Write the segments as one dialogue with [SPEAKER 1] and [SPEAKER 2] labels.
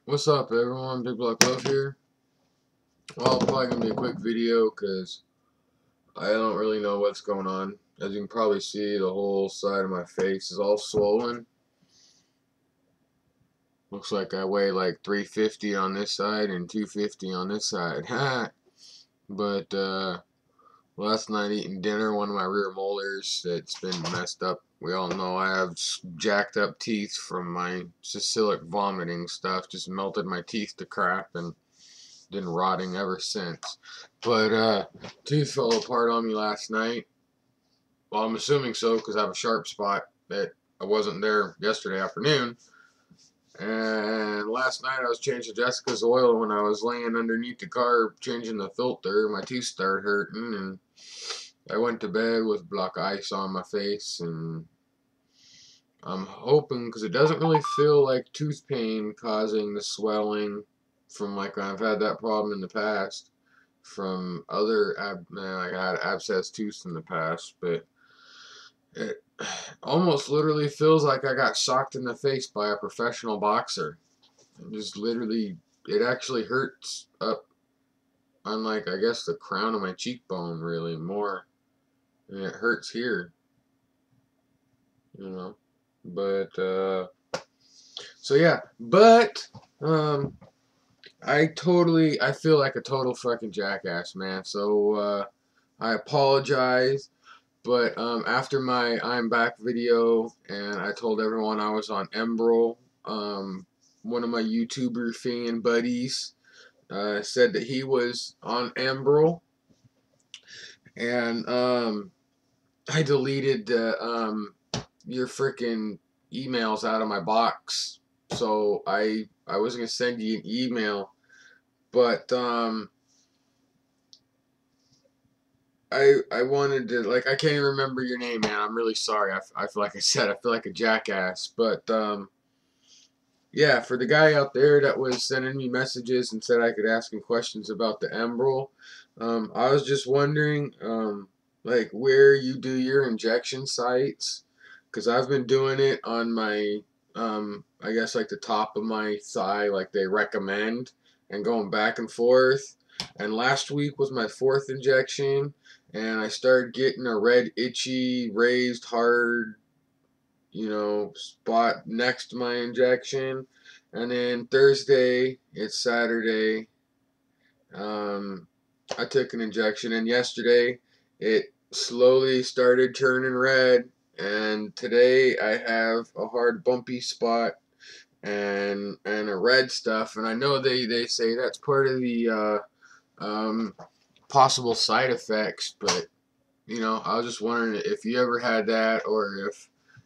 [SPEAKER 1] What's up, everyone? Big Black Love here. Well, probably gonna be a quick video because I don't really know what's going on. As you can probably see, the whole side of my face is all swollen. Looks like I weigh like 350 on this side and 250 on this side. But last night eating dinner, one of my rear molars that's been messed up. We all know I have jacked up teeth from my salicylic vomiting stuff. Just melted my teeth to crap and been rotting ever since. But tooth fell apart on me last night. Well, I'm assuming so because I have a sharp spot that I wasn't there yesterday afternoon. And last night I was changing Jessica's oil when I was laying underneath the car changing the filter. My teeth started hurting, and I went to bed with black ice on my face. And I'm hoping, because it doesn't really feel like tooth pain causing the swelling from, like, I've had that problem in the past from other like I had abscess tooth in the past, but it almost literally feels like I got socked in the face by a professional boxer. It just literally, it actually hurts up on, like, I guess the crown of my cheekbone really more, and it hurts here, you know. But so yeah, but I feel like a total fucking jackass, man. So I apologize. But after my I'm back video, and I told everyone I was on Enbril, one of my YouTuber fan buddies said that he was on Enbril, and I deleted your freaking emails out of my box. So I was gonna send you an email, but I wanted to, like, I can't even remember your name, man. I'm really sorry. I feel like I said, I feel like a jackass. But yeah, for the guy out there that was sending me messages and said I could ask him questions about the enbril, I was just wondering, like, where you do your injection sites, because I've been doing it on my, I guess, like, the top of my thigh, like they recommend, and going back and forth. And last week was my 4th injection, and I started getting a red, itchy, raised, hard, spot next to my injection. And then Thursday, it's Saturday, I took an injection, and yesterday it slowly started turning red, and today I have a hard bumpy spot and a red stuff, and I know they say that's part of the possible side effects, but I was just wondering if you ever had that, or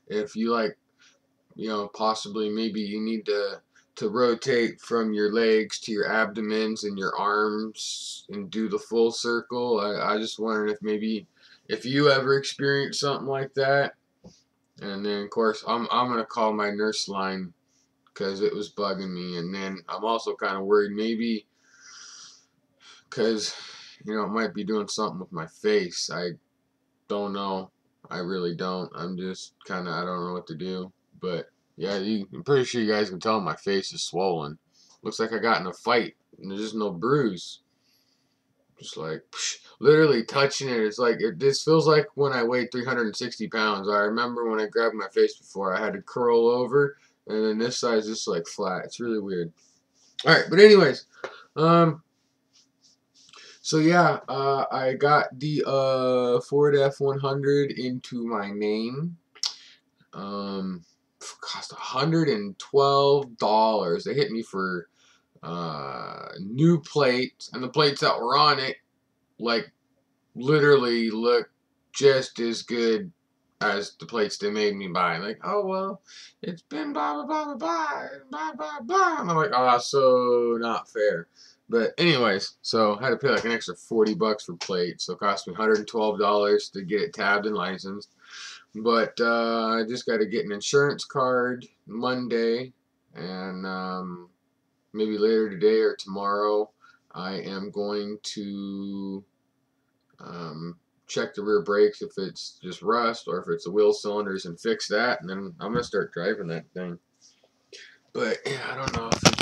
[SPEAKER 1] if you, like, possibly maybe you need to rotate from your legs to your abdomens and your arms and do the full circle. I just wondered if maybe if you ever experienced something like that. And then of course I'm gonna call my nurse line because it was bugging me. And then I'm also kind of worried maybe because it might be doing something with my face. I don't know. I really don't. I'm just kind of, I don't know what to do. But yeah, I'm pretty sure you guys can tell my face is swollen. Looks like I got in a fight, and there's just no bruise. Just like, literally touching it, it's like, this feels like when I weighed 360 pounds. I remember when I grabbed my face before, I had to curl over, and then this side's just like flat. It's really weird. Alright, but anyways, so yeah, I got the Ford F100 into my main. Cost $112. They hit me for new plates, and the plates that were on it, like, literally look just as good as the plates they made me buy. Like, oh well, it's been blah blah blah blah blah blah blah. And I'm like, oh, so not fair. But anyways, so I had to pay like an extra $40 for plates, so it cost me $112 to get it tabbed and licensed. But I just got to get an insurance card Monday, and maybe later today or tomorrow I am going to check the rear brakes if it's just rust or if it's the wheel cylinders and fix that, and then I'm going to start driving that thing. But yeah, I don't know if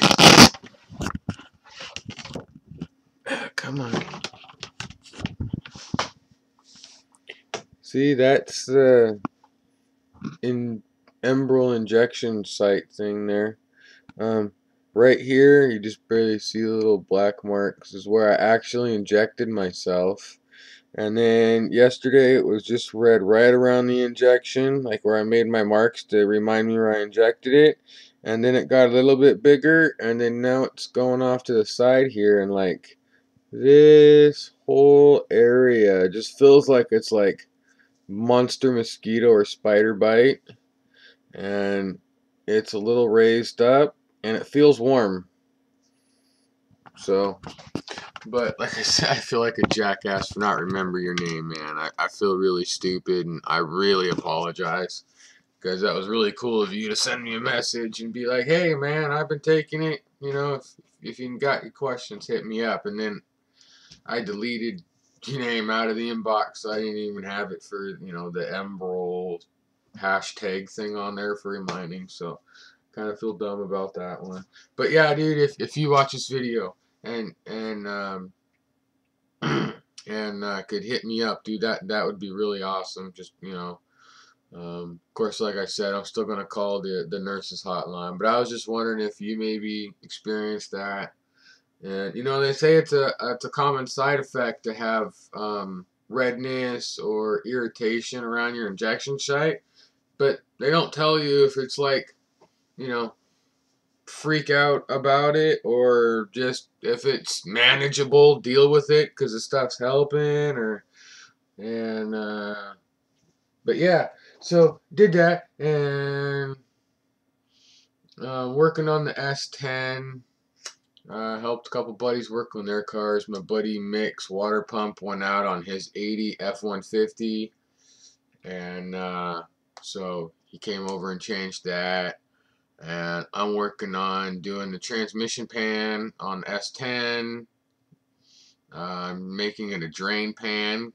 [SPEAKER 1] See, that's the enbril injection site thing there. Right here, you just barely see the little black marks. This is where I actually injected myself. And then yesterday, it was just red right around the injection, like where I made my marks to remind me where I injected it. And then it got a little bit bigger, and then now it's going off to the side here, and like this whole area just feels like it's like monster mosquito or spider bite, and it's a little raised up and it feels warm. So, but like I said, I feel like a jackass for not remembering your name, man. I feel really stupid, and I really apologize, because that was really cool of you to send me a message and be like, hey man, I've been taking it, you know, if you got your questions, hit me up. And then I deleted your name out of the inbox, so I didn't even have it for, you know, the enbril hashtag thing on there for reminding. So kind of feel dumb about that one. But yeah, dude, if you watch this video and could hit me up, dude, that would be really awesome. Just, you know, of course, like I said, I'm still gonna call the nurses hotline. But I was just wondering if you maybe experienced that. And you know, they say it's a common side effect to have redness or irritation around your injection site, but they don't tell you if it's like, you know, freak out about it, or just if it's manageable, deal with it because the stuff's helping. Or and but yeah, so did that, and working on the S10. Helped a couple buddies work on their cars. My buddy Mick's water pump went out on his 80 F-150, and so he came over and changed that. And I'm working on doing the transmission pan on S10. I'm making it a drain pan,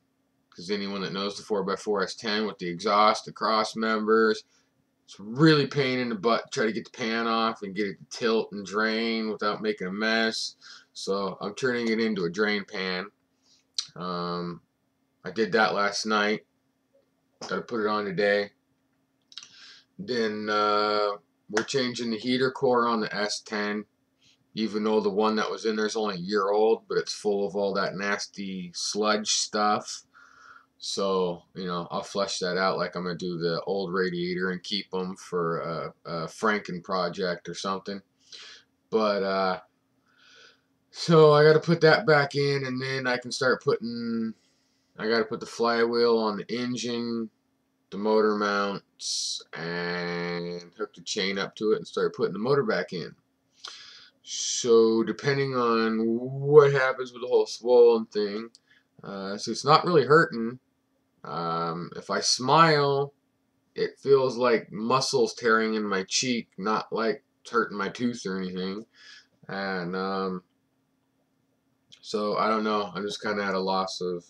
[SPEAKER 1] because anyone that knows the 4x4 S10 with the exhaust, the cross members, it's really pain in the butt to try to get the pan off and get it to tilt and drain without making a mess. So I'm turning it into a drain pan. I did that last night. Got to put it on today. Then we're changing the heater core on the S10. Even though the one that was in there is only a year old, but it's full of all that nasty sludge stuff. So, you know, I'll flush that out like I'm going to do the old radiator and keep them for a Franken project or something. But, so I got to put that back in, and then I can start putting, I got to put the flywheel on the engine, the motor mounts, and hook the chain up to it and start putting the motor back in. So, depending on what happens with the whole swollen thing, so it's not really hurting. If I smile, it feels like muscles tearing in my cheek, not like it's hurting my tooth or anything. And so I don't know. I'm just kind of at a loss of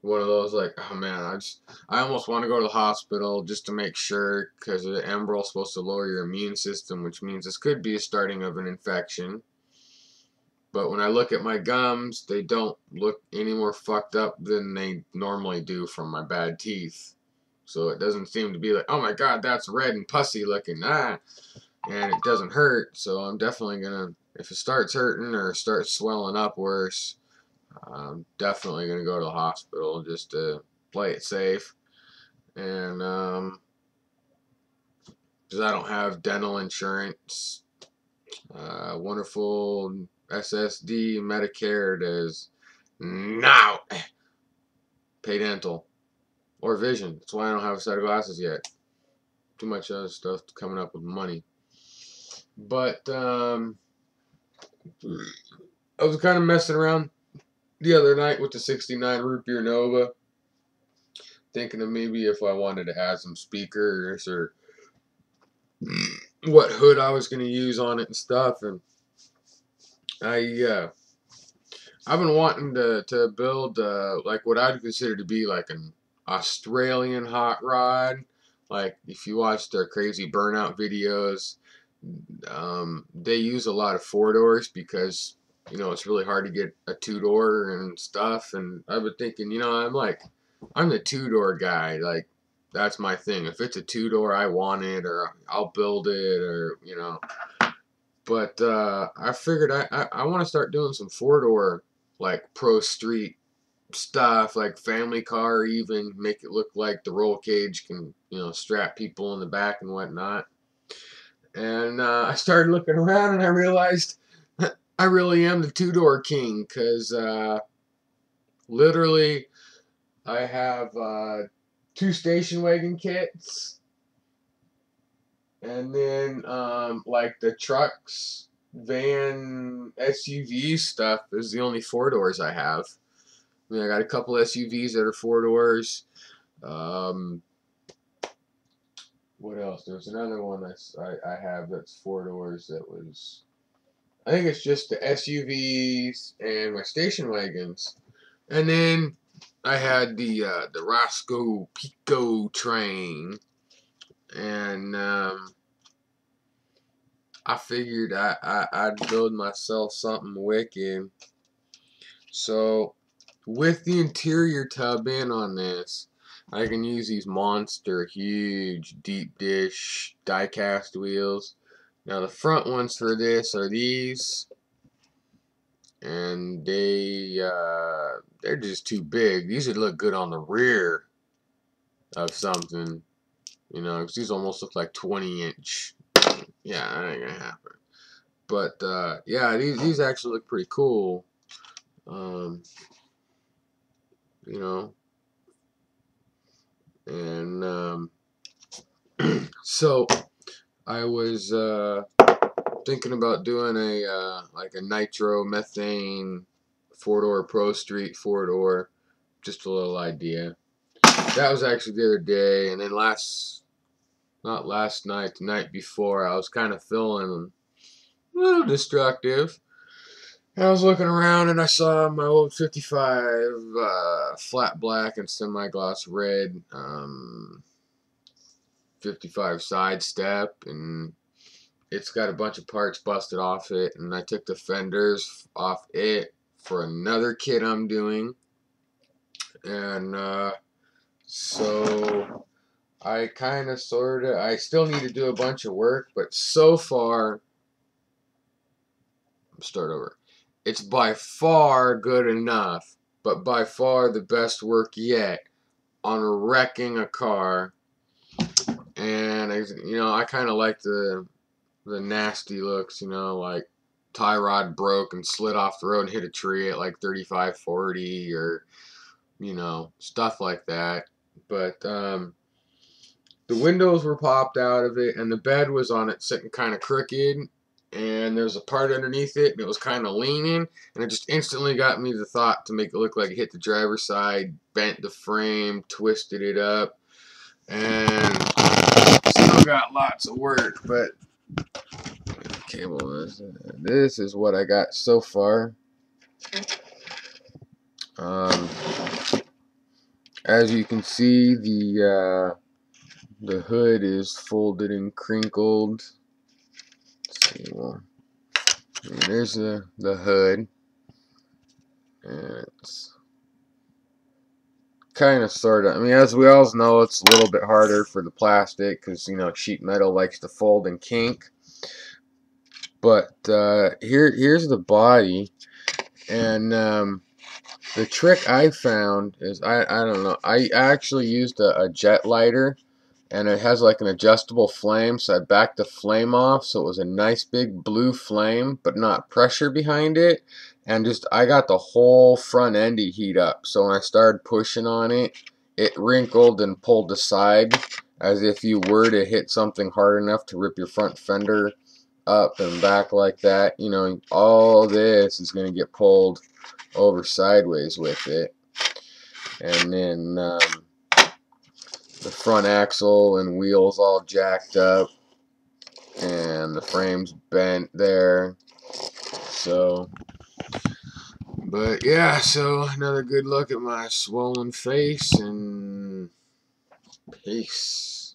[SPEAKER 1] one of those, like, oh man, I almost want to go to the hospital just to make sure, because the enbril is supposed to lower your immune system, which means this could be a starting of an infection. But when I look at my gums, they don't look any more fucked up than they normally do from my bad teeth. So it doesn't seem to be like, oh my god, that's red and pussy looking. And it doesn't hurt. So I'm definitely going to, if it starts hurting or starts swelling up worse, I'm definitely going to go to the hospital just to play it safe. And because I don't have dental insurance, wonderful SSD Medicare does not pay dental or vision. That's why I don't have a set of glasses yet. Too much other stuff coming up with money. But I was kind of messing around the other night with the 69 root beer Nova, thinking of maybe if I wanted to add some speakers or what hood I was going to use on it and stuff. And I've been wanting to build like what I'd consider to be like an Australian hot rod. Like if you watch their crazy burnout videos, they use a lot of 4-doors because, you know, it's really hard to get a 2-door and stuff. And I've been thinking, you know, I'm like I'm the two-door guy. Like, that's my thing. If it's a two-door, I want it, or I'll build it, or, you know. But I figured I want to start doing some four-door, like, pro street stuff, like family car, even make it look like the roll cage can, you know, strap people in the back and whatnot. And I started looking around and I realized I really am the two-door king, because literally I have two station wagon kits, and then like the trucks, van, SUV stuff is the only four doors I have. I mean, I got a couple SUVs that are four doors. Um, what else? There's another one I have that's four doors. That was, I think it's just the SUVs and my station wagons. And then I had the Roscoe Pico train, and I figured I'd build myself something wicked. So with the interior tub in on this, I can use these monster huge deep dish die-cast wheels. Now the front ones for this are these, and they're just too big. These would look good on the rear of something, you know, 'cause these almost look like 20-inch. Yeah, that ain't gonna happen. But yeah, these actually look pretty cool. Um, you know, and so I was thinking about doing a like a nitro methane four-door Pro Street four-door. Just a little idea. That was actually the other day, and then not last night, the night before, I was kind of feeling a little destructive. I was looking around and I saw my old 55 flat black and semi-gloss red 55 sidestep, and it's got a bunch of parts busted off it, and I took the fenders off it for another kit I'm doing, and so I kind of I still need to do a bunch of work, but so far, start over. It's by far good enough, but by far the best work yet on wrecking a car. And you know, I kind of like the nasty looks, you know, like tie rod broke and slid off the road and hit a tree at like 35, 40, or you know, stuff like that. But the windows were popped out of it, and the bed was on it sitting kind of crooked, and there's a part underneath it, and it was kind of leaning, and it just instantly got me the thought to make it look like it hit the driver's side, bent the frame, twisted it up, and still got lots of work. But cable, this is what I got so far. As you can see, the hood is folded and crinkled. Let's see, well, there's the hood, and it's kind of sort of, I mean, as we all know, it's a little bit harder for the plastic because, you know, sheet metal likes to fold and kink. But here's the body, and the trick I found is, I don't know, I actually used a jet lighter, and it has like an adjustable flame, so I backed the flame off so it was a nice big blue flame but not pressure behind it, and just I got the whole front end to heat up. So when I started pushing on it, it wrinkled and pulled aside as if you were to hit something hard enough to rip your front fender up and back like that. You know, all this is going to get pulled over sideways with it. And then the front axle and wheels all jacked up, and the frame's bent there. So, but yeah, so another good look at my swollen face, and peace.